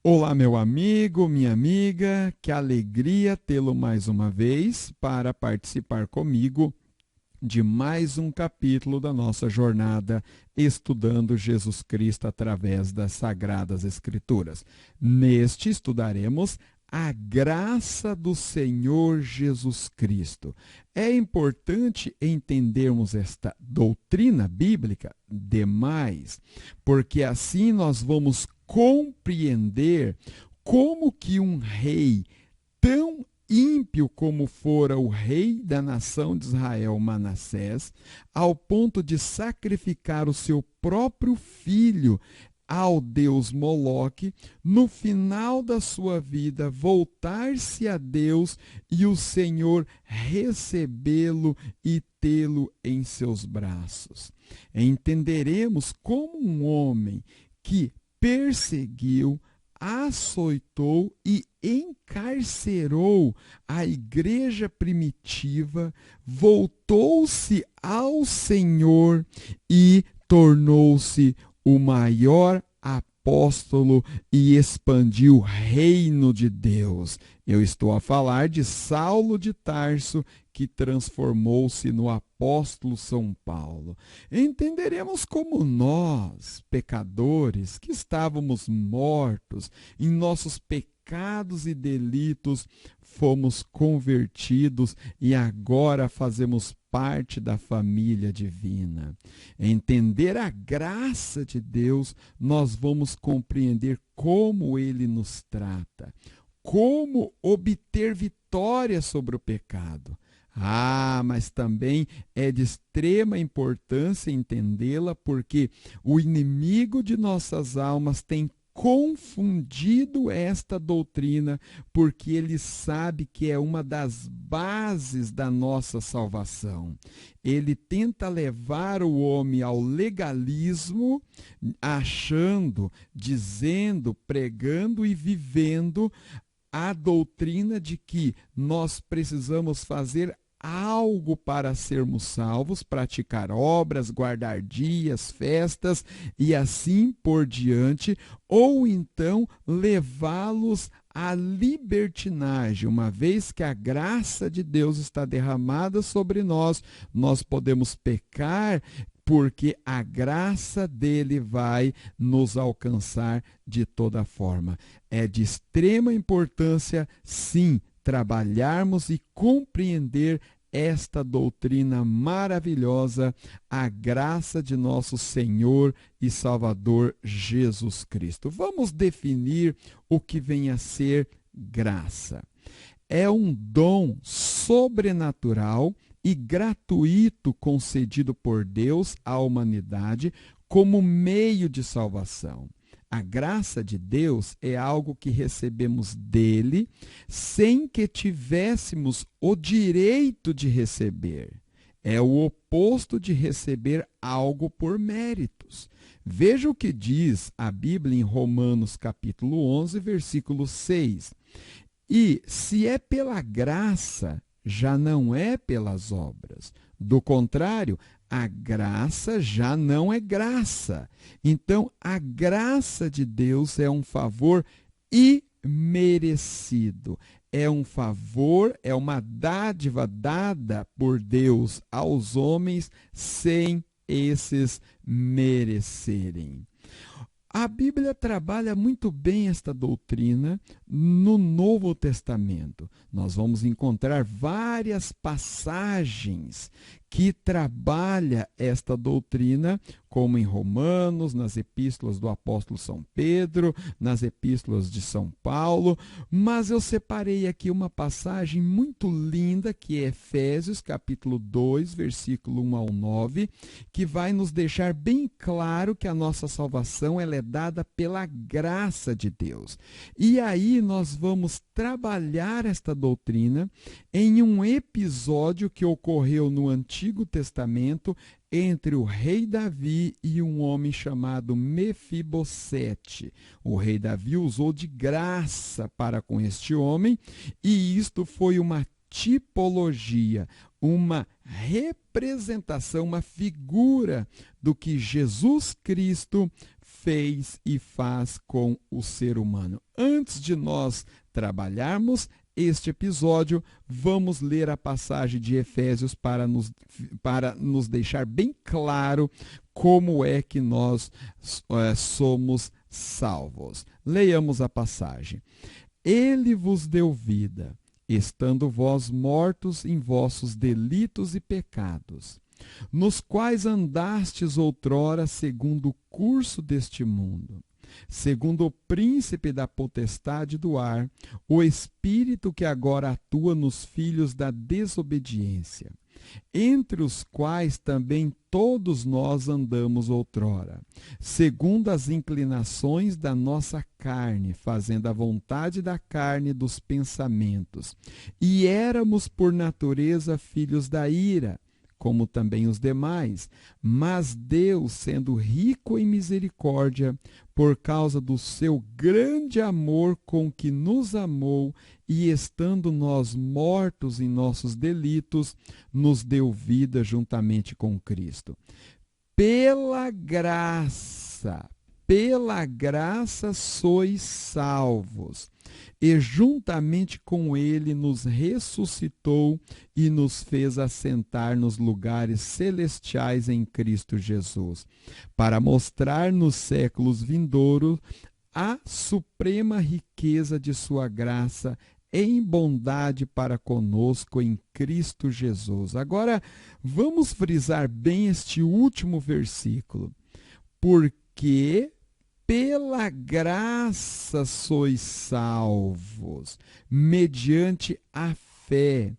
Olá, meu amigo, minha amiga, que alegria tê-lo mais uma vez para participar comigo de mais um capítulo da nossa jornada estudando Jesus Cristo através das Sagradas Escrituras. Neste estudaremos a graça do Senhor Jesus Cristo. É importante entendermos esta doutrina bíblica demais, porque assim nós vamos compreender como que um rei tão ímpio como fora o rei da nação de Israel, Manassés, ao ponto de sacrificar o seu próprio filho ao deus Moloque, no final da sua vida voltar-se a Deus e o Senhor recebê-lo e tê-lo em seus braços. Entenderemos como um homem que perseguiu, açoitou e encarcerou a igreja primitiva, voltou-se ao Senhor e tornou-se o maior apóstolo e expandiu o reino de Deus. Eu estou a falar de Saulo de Tarso, que transformou-se no apóstolo São Paulo. Entenderemos como nós, pecadores, que estávamos mortos em nossos pecados e delitos, fomos convertidos e agora fazemos parte da família divina. Entender a graça de Deus, nós vamos compreender como Ele nos trata, como obter vitória sobre o pecado. Mas também é de extrema importância entendê-la, porque o inimigo de nossas almas tem confundido esta doutrina, porque ele sabe que é uma das bases da nossa salvação. Ele tenta levar o homem ao legalismo, achando, dizendo, pregando e vivendo a doutrina de que nós precisamos fazer algo para sermos salvos, praticar obras, guardar dias, festas e assim por diante, ou então levá-los à libertinagem. Uma vez que a graça de Deus está derramada sobre nós, nós podemos pecar, porque a graça dele vai nos alcançar de toda forma. É de extrema importância, sim, trabalharmos e compreender esta doutrina maravilhosa, a graça de nosso Senhor e Salvador Jesus Cristo. Vamos definir o que vem a ser graça. É um dom sobrenatural e gratuito concedido por Deus à humanidade como meio de salvação. A graça de Deus é algo que recebemos dele sem que tivéssemos o direito de receber. É o oposto de receber algo por méritos. Veja o que diz a Bíblia em Romanos capítulo 11, versículo 6. E se é pela graça, já não é pelas obras. Do contrário, a graça já não é graça. Então, a graça de Deus é um favor imerecido. É um favor, é uma dádiva dada por Deus aos homens sem esses merecerem. A Bíblia trabalha muito bem esta doutrina no Novo Testamento. Nós vamos encontrar várias passagens que trabalham esta doutrina, como em Romanos, nas epístolas do apóstolo São Pedro, nas epístolas de São Paulo, mas eu separei aqui uma passagem muito linda, que é Efésios capítulo 2, versículo 1 ao 9, que vai nos deixar bem claro que a nossa salvação ela é dada pela graça de Deus. E aí nós vamos trabalhar esta doutrina em um episódio que ocorreu no Antigo Testamento entre o rei Davi e um homem chamado Mefibosete. O rei Davi usou de graça para com este homem, e isto foi uma tipologia, uma representação, uma figura do que Jesus Cristo fez e faz com o ser humano. Antes de nós trabalharmos este episódio, vamos ler a passagem de Efésios para nos deixar bem claro como é que nós somos salvos. Leiamos a passagem. Ele vos deu vida, estando vós mortos em vossos delitos e pecados, nos quais andastes outrora segundo o curso deste mundo, segundo o príncipe da potestade do ar, o espírito que agora atua nos filhos da desobediência, entre os quais também todos nós andamos outrora, segundo as inclinações da nossa carne, fazendo a vontade da carne e dos pensamentos. E éramos por natureza filhos da ira, como também os demais. Mas Deus, sendo rico em misericórdia, por causa do seu grande amor com que nos amou, e estando nós mortos em nossos delitos, nos deu vida juntamente com Cristo. Pela graça sois salvos, e juntamente com ele nos ressuscitou e nos fez assentar nos lugares celestiais em Cristo Jesus, para mostrar nos séculos vindouros a suprema riqueza de sua graça em bondade para conosco em Cristo Jesus. Agora, vamos frisar bem este último versículo. Porque pela graça sois salvos, mediante a fé.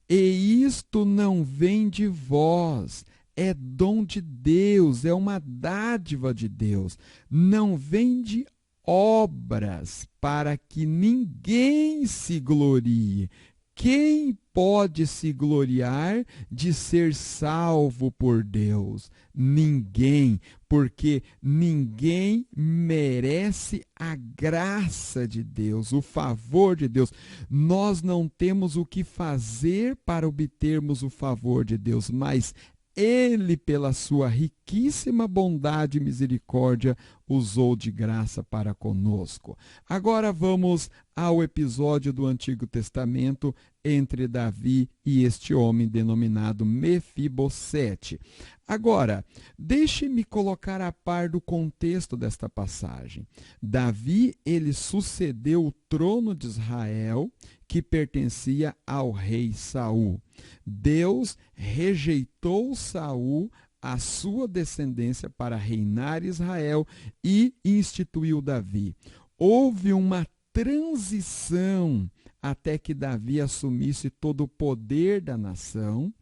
E isto não vem de vós, é dom de Deus, é uma dádiva de Deus. Não vem de obras, para que ninguém se glorie. Quem pode se gloriar de ser salvo por Deus? Ninguém, porque ninguém merece a graça de Deus, o favor de Deus. Nós não temos o que fazer para obtermos o favor de Deus, mas Ele, pela sua riquíssima bondade e misericórdia, usou de graça para conosco. Agora vamos ao episódio do Antigo Testamento entre Davi e este homem denominado Mefibosete. Agora, deixe-me colocar a par do contexto desta passagem. Davi, ele sucedeu o trono de Israel, que pertencia ao rei Saul. Deus rejeitou Saul, a sua descendência, para reinar Israel, e instituiu Davi. Houve uma transição até que Davi assumisse todo o poder da nação,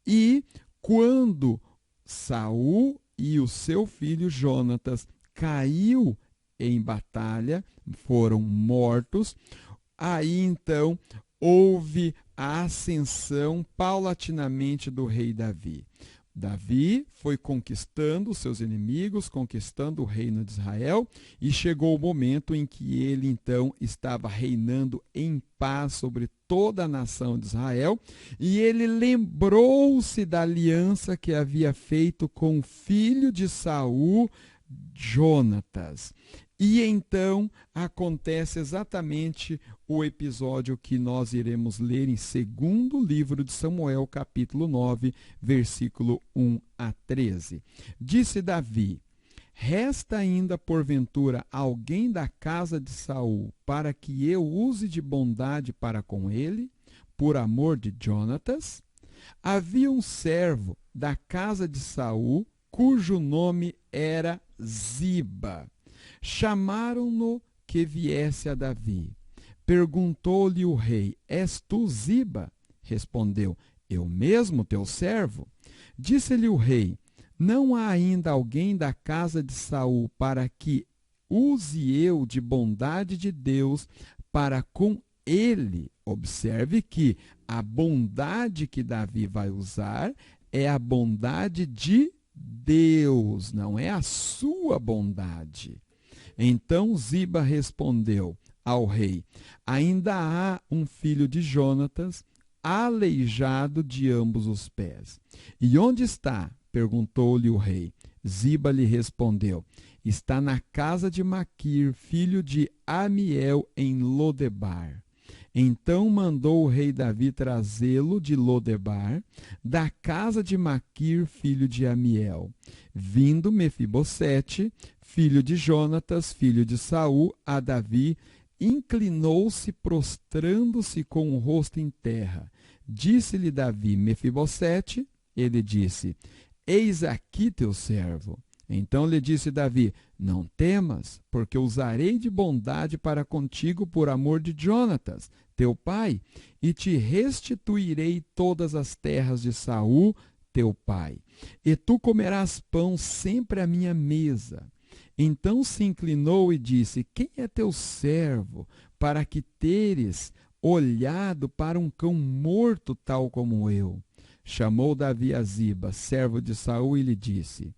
e quando Saul e o seu filho Jonatas caiu em batalha, foram mortos, aí então houve a ascensão paulatinamente do rei Davi. Davi foi conquistando os seus inimigos, conquistando o reino de Israel, e chegou o momento em que ele então estava reinando em paz sobre toda a nação de Israel, e ele lembrou-se da aliança que havia feito com o filho de Saul, Jonatas. E então acontece exatamente o episódio que nós iremos ler em 2º livro de Samuel, capítulo 9, versículo 1 a 13. Disse Davi: resta ainda porventura alguém da casa de Saul para que eu use de bondade para com ele, por amor de Jonatas? Havia um servo da casa de Saul, cujo nome era Ziba. Chamaram-no que viesse a Davi. Perguntou-lhe o rei: és tu Ziba? Respondeu: eu mesmo, teu servo. Disse-lhe o rei: não há ainda alguém da casa de Saul para que use eu de bondade de Deus para com ele. Observe que a bondade que Davi vai usar é a bondade de Deus, não é a sua bondade. Então Ziba respondeu ao rei: ainda há um filho de Jonatas, aleijado de ambos os pés. E onde está? Perguntou-lhe o rei. Ziba lhe respondeu: está na casa de Maquir, filho de Amiel, em Lodebar. Então mandou o rei Davi trazê-lo de Lodebar, da casa de Maquir, filho de Amiel. Vindo Mefibosete, filho de Jonatas, filho de Saul, a Davi, inclinou-se, prostrando-se com o rosto em terra. Disse-lhe Davi: Mefibosete. Ele disse: Eis aqui teu servo. Então lhe disse Davi: Não temas, porque usarei de bondade para contigo por amor de Jonatas, teu pai, e te restituirei todas as terras de Saul, teu pai. E tu comerás pão sempre à minha mesa. Então se inclinou e disse: Quem é teu servo, para que teres olhado para um cão morto tal como eu? Chamou Davi a Ziba, servo de Saul, e lhe disse: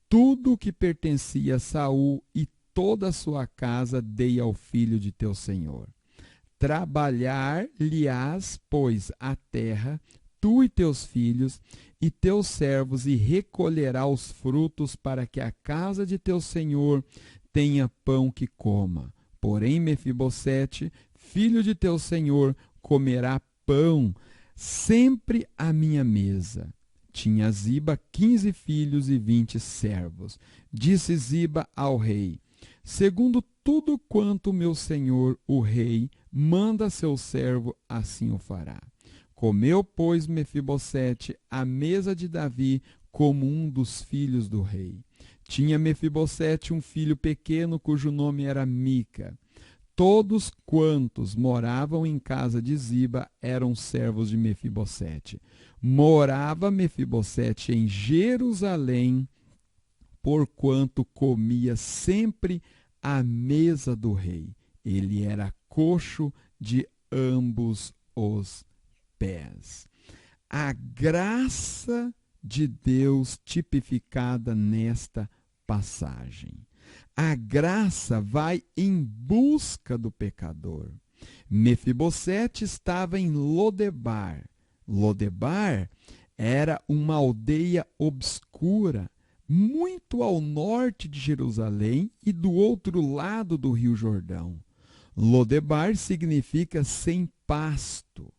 Tudo o que pertencia a Saul e toda a sua casa dei ao filho de teu senhor. Trabalhar-lhe-ás, pois, a terra, tu e teus filhos e teus servos, e recolherá os frutos, para que a casa de teu senhor tenha pão que coma. Porém, Mefibosete, filho de teu senhor, comerá pão sempre à minha mesa. Tinha Ziba 15 filhos e 20 servos. Disse Ziba ao rei: Segundo tudo quanto meu senhor, o rei, manda seu servo, assim o fará. Comeu, pois, Mefibosete à mesa de Davi como um dos filhos do rei. Tinha Mefibosete um filho pequeno, cujo nome era Mica. Todos quantos moravam em casa de Ziba eram servos de Mefibosete. Morava Mefibosete em Jerusalém, porquanto comia sempre à mesa do rei. Ele era coxo de ambos os pés. A graça de Deus tipificada nesta passagem. A graça vai em busca do pecador. Mefibosete estava em Lodebar. Lodebar era uma aldeia obscura, muito ao norte de Jerusalém e do outro lado do Rio Jordão. Lodebar significa sem pasto.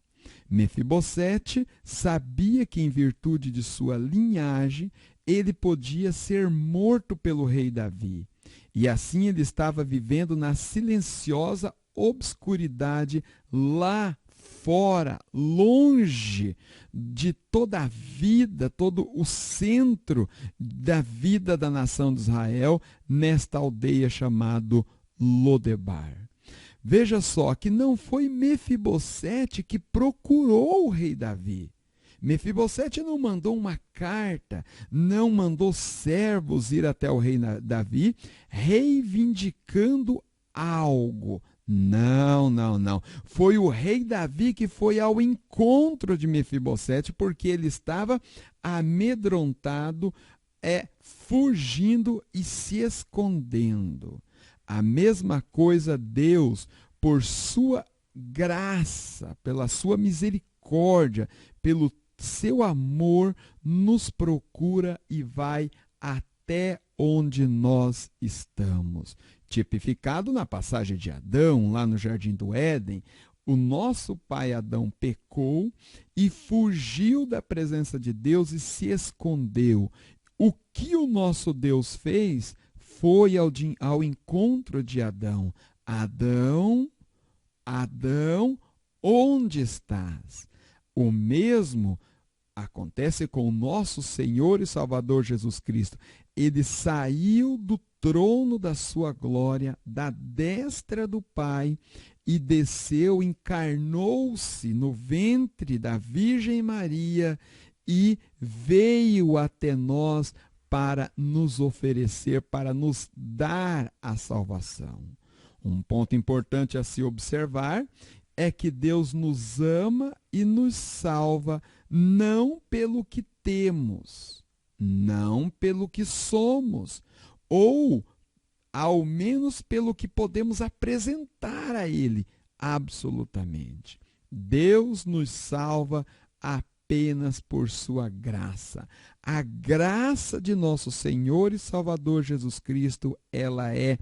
Mefibosete sabia que, em virtude de sua linhagem, ele podia ser morto pelo rei Davi. E assim ele estava vivendo na silenciosa obscuridade lá fora, longe de toda a vida, todo o centro da vida da nação de Israel, nesta aldeia chamada Lodebar. Veja só que não foi Mefibosete que procurou o rei Davi. Mefibosete não mandou uma carta, não mandou servos ir até o rei Davi reivindicando algo. Não. Foi o rei Davi que foi ao encontro de Mefibosete, porque ele estava amedrontado, fugindo e se escondendo. A mesma coisa Deus, por sua graça, pela sua misericórdia, pelo seu amor, nos procura e vai até onde nós estamos. Tipificado na passagem de Adão, lá no Jardim do Éden, o nosso pai Adão pecou e fugiu da presença de Deus e se escondeu. O que o nosso Deus fez foi ao encontro de Adão. Adão, onde estás? O mesmo acontece com o nosso Senhor e Salvador Jesus Cristo. Ele saiu do trono da sua glória, da destra do Pai, e desceu, encarnou-se no ventre da Virgem Maria e veio até nós para nos oferecer, para nos dar a salvação. Um ponto importante a se observar é que Deus nos ama e nos salva não pelo que temos, não pelo que somos, ou ao menos pelo que podemos apresentar a Ele, absolutamente. Deus nos salva apenas por sua graça. A graça de nosso Senhor e Salvador Jesus Cristo, ela é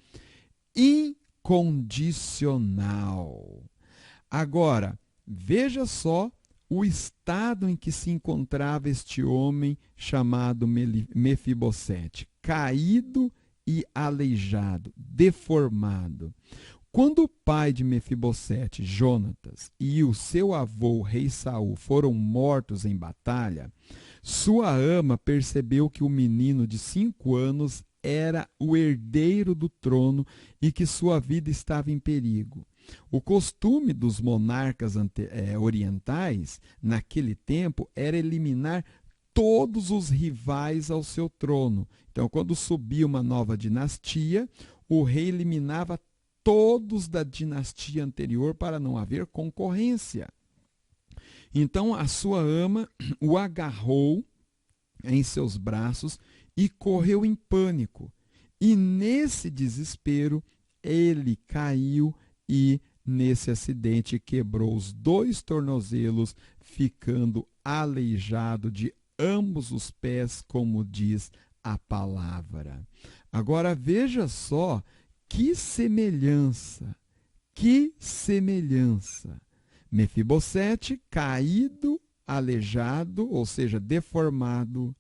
incondicional. Agora, veja só o estado em que se encontrava este homem chamado Mefibosete, caído e aleijado, deformado. Quando o pai de Mefibosete, Jonatas, e o seu avô, o rei Saul, foram mortos em batalha, sua ama percebeu que o menino de 5 anos era o herdeiro do trono e que sua vida estava em perigo. O costume dos monarcas orientais, naquele tempo, era eliminar todos os rivais ao seu trono. Então, quando subia uma nova dinastia, o rei eliminava todos da dinastia anterior para não haver concorrência. Então, a sua ama o agarrou em seus braços e correu em pânico. E nesse desespero, ele caiu e, nesse acidente, quebrou os 2 tornozelos, ficando aleijado de ambos os pés, como diz a palavra. Agora, veja só que semelhança, que semelhança. Mefibosete, caído, aleijado, ou seja, deformado,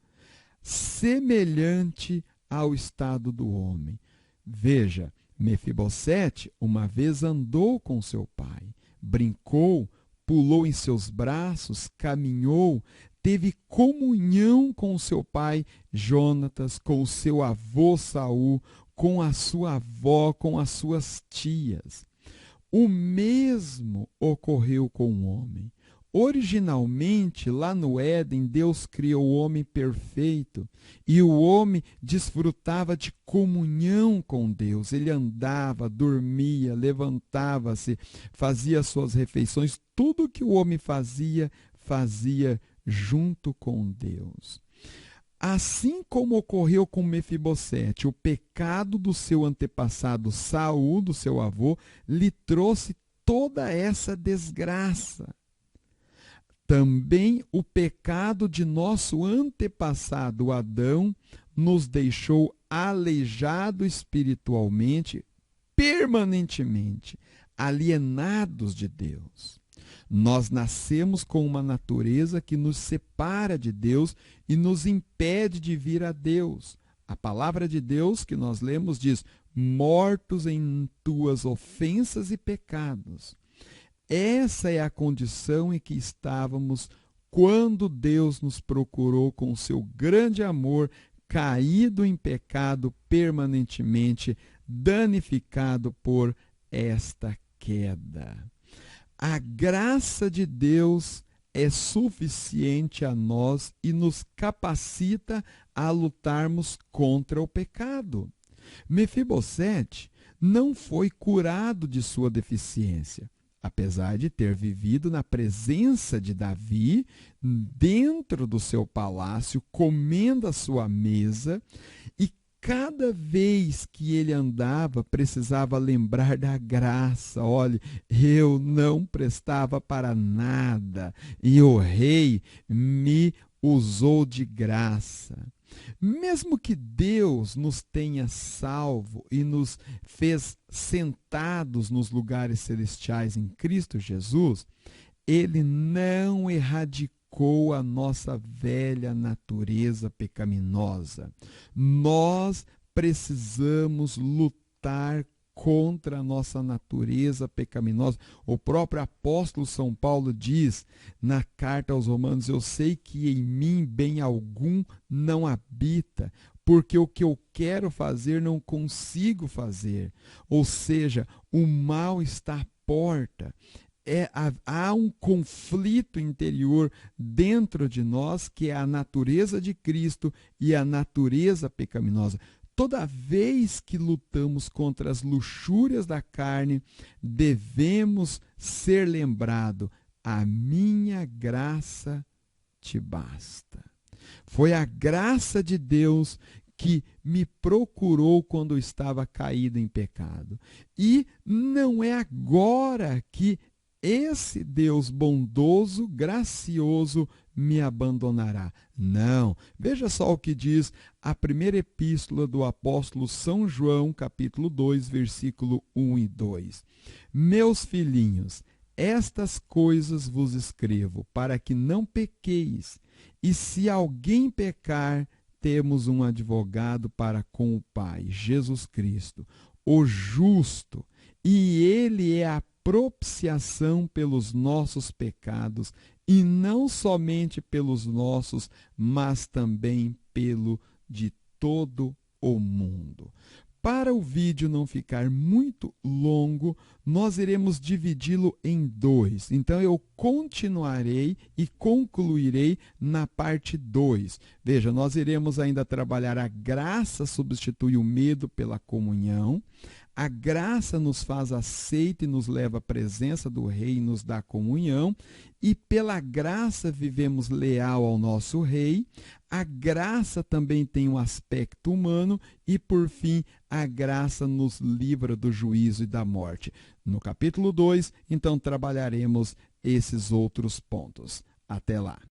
semelhante ao estado do homem. Veja, Mefibosete uma vez andou com seu pai, brincou, pulou em seus braços, caminhou, teve comunhão com seu pai Jonatas, com o seu avô Saul, com a sua avó, com as suas tias. O mesmo ocorreu com o homem. Originalmente, lá no Éden, Deus criou o homem perfeito e o homem desfrutava de comunhão com Deus. Ele andava, dormia, levantava-se, fazia suas refeições. Tudo que o homem fazia, fazia junto com Deus. Assim como ocorreu com Mefibosete, o pecado do seu antepassado Saul, do seu avô, lhe trouxe toda essa desgraça. Também o pecado de nosso antepassado Adão nos deixou aleijado espiritualmente, permanentemente, alienados de Deus. Nós nascemos com uma natureza que nos separa de Deus e nos impede de vir a Deus. A palavra de Deus que nós lemos diz: mortos em tuas ofensas e pecados. Essa é a condição em que estávamos quando Deus nos procurou com seu grande amor, caído em pecado permanentemente, danificado por esta queda. A graça de Deus é suficiente a nós e nos capacita a lutarmos contra o pecado. Mefibosete não foi curado de sua deficiência, apesar de ter vivido na presença de Davi, dentro do seu palácio, comendo à sua mesa, e cada vez que ele andava, precisava lembrar da graça. Olha, eu não prestava para nada e o rei me usou de graça. Mesmo que Deus nos tenha salvo e nos fez sentados nos lugares celestiais em Cristo Jesus, Ele não erradicou a nossa velha natureza pecaminosa. Nós precisamos lutar contra a nossa natureza pecaminosa. O próprio apóstolo São Paulo diz na carta aos Romanos: eu sei que em mim bem algum não habita, porque o que eu quero fazer não consigo fazer. Ou seja, o mal está à porta. Há um conflito interior dentro de nós, que é a natureza de Cristo e a natureza pecaminosa. Toda vez que lutamos contra as luxúrias da carne, devemos ser lembrados: a minha graça te basta. Foi a graça de Deus que me procurou quando eu estava caído em pecado. E não é agora que esse Deus bondoso, gracioso, me abandonará. Não. Veja só o que diz a primeira epístola do apóstolo São João, capítulo 2, versículo 1 e 2. Meus filhinhos, estas coisas vos escrevo, para que não pequeis. E se alguém pecar, temos um advogado para com o Pai, Jesus Cristo, o justo, e ele é a propiciação pelos nossos pecados, e não somente pelos nossos, mas também pelo de todo o mundo. Para o vídeo não ficar muito longo, nós iremos dividi-lo em dois. Então, eu continuarei e concluirei na parte 2. Veja, nós iremos ainda trabalhar a graça substitui o medo pela comunhão. A graça nos faz aceito e nos leva à presença do Rei e nos dá comunhão. E pela graça vivemos leal ao nosso Rei. A graça também tem um aspecto humano e, por fim, a graça nos livra do juízo e da morte. No capítulo 2, então, trabalharemos esses outros pontos. Até lá!